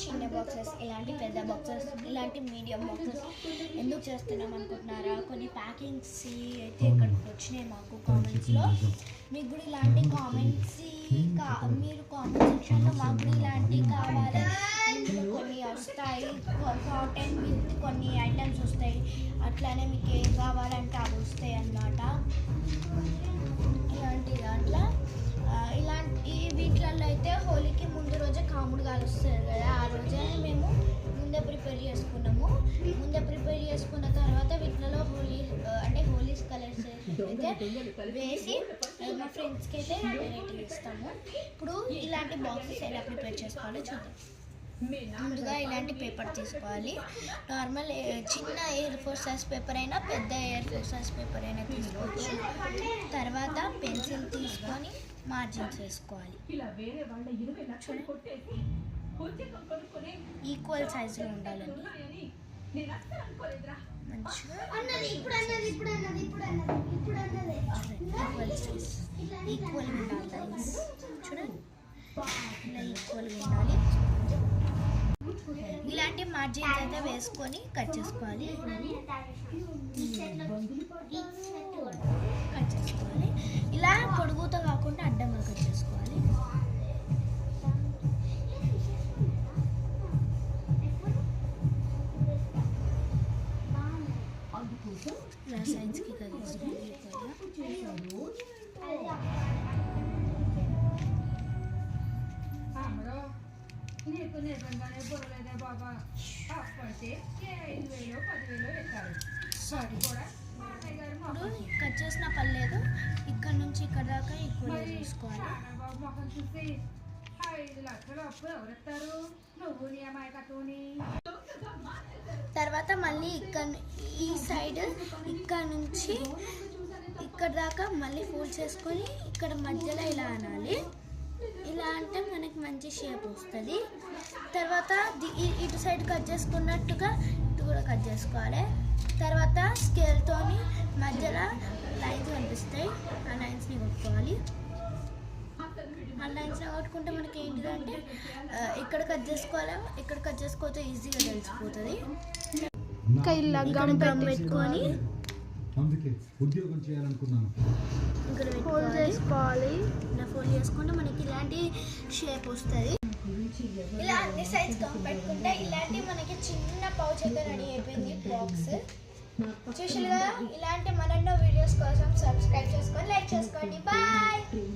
చిన్న బాక్సెస్, ఇలాంటి పెద్ద బాక్సెస్, ఇలాంటి మీడియం బాక్సెస్ ఎందుకు చేస్తున్నాం అనుకుంటున్నారా? కొన్ని ప్యాకింగ్స్ అయితే ఇక్కడికి వచ్చినాయి మాకు కామెంట్స్లో. మీకు కూడా ఇలాంటి కామెంట్స్ మీరు కామెంట్ సెక్షన్లో మాకు కూడా ఇలాంటివి కావాలి, ఇందులో కొన్ని వస్తాయి, కాటన్ విత్ కొన్ని ఐటమ్స్ వస్తాయి, అట్లానే మీకు ఏం కావాలంటే అవి వస్తాయి అన్నమాట. ఇలాంటి దాంట్లో ఇలాంటి వీటిలలో అయితే హోలీకి ముందు రోజే కాముడు కాలుస్తారు కదా, ఆ రోజే మేము ముందే ప్రిపేర్ చేసుకున్నాము. ముందే ప్రిపేర్ చేసుకున్న తర్వాత వీటిలలో హోలీస్ కలర్స్ అయితే వేసి మా ఫ్రెండ్స్కి అయితే వెరైటీ ఇస్తాము. ఇప్పుడు ఇలాంటి బాక్సెస్ ఎలా ప్రిపేర్ చేసుకోవాలో చూద్దాం. ముందుగా ఇలాంటి పేపర్ తీసుకోవాలి. నార్మల్ చిన్న A4 సైజ్ పేపర్ అయినా, పెద్ద A4 సైజ్ పేపర్ అయినా తీసుకోవచ్చు. తర్వాత పెన్సిల్ తీసుకొని మార్జిన్స్ వేసుకోవాలి. ఈక్వల్ సైజులో ఉండాలని మంచిగా ఈక్వల్ ఉండాలి లైన్స్. చూడండి, ఇలా ఈక్వల్గా ఉండాలి. ఇలాంటి మార్జిన్స్ అయితే వేసుకొని కట్ చేసుకోవాలి. ఇలా పొడుగుతో కాకుండా అడ్డంగా కట్ చేసుకోవాలి. ఇలా సైన్స్కి కట్ చేసుకోవాలి. సారీ, ఇప్పుడు కట్ చేసిన పర్లేదు, ఇక్కడ నుంచి ఇక్కడ దాకా ఈక్వల్ చూసుకోవాలి. తర్వాత మళ్ళీ ఈ సైడ్ ఇక్కడ నుంచి ఇక్కడ దాకా మళ్ళీ ఫోల్డ్ చేసుకొని ఇక్కడ మధ్యలో ఇలా అనాలి. ఇలా అంటే మనకి మంచి షేప్ వస్తుంది. తర్వాత ఇటు సైడ్ కట్ చేసుకున్నట్టుగా ఇటు కూడా కట్ చేసుకోవాలి. తర్వాత స్కేల్తోని మధ్యలో లైన్స్ కనిపిస్తాయి, ఆ లైన్స్ని కొట్టుకోవాలి. ఆ లైన్స్ని కొట్టుకుంటే మనకి ఏంటిదంటే ఇక్కడ కట్ చేసుకోవాలి, ఇక్కడ కట్ చేసుకోతే ఈజీగా తెలిసిపోతుంది. ఇంకా ఇలా గమ్ పెట్టుకొని అందుకే ఉద్యోగం చేయాలనుకున్నాను. ఇక్కడ ఫోల్డ్ చేసుకోవాలి. ఇలా ఫోల్డ్ చేసుకుంటే మనకి ఇలాంటి షేప్ వస్తుంది. ఇలా అన్ని సైజ్ గమ్ పెట్టుకుంటే ఇలాంటి మనకి చిన్న పౌచ్ అయితే రెడీ అయిపోయింది బాక్స్. చూసారుగా, ఇలాంటి మరెన్నో వీడియోస్ కోసం సబ్స్క్రైబ్ చేసుకొని లైక్ చేసుకోండి. బాయ్.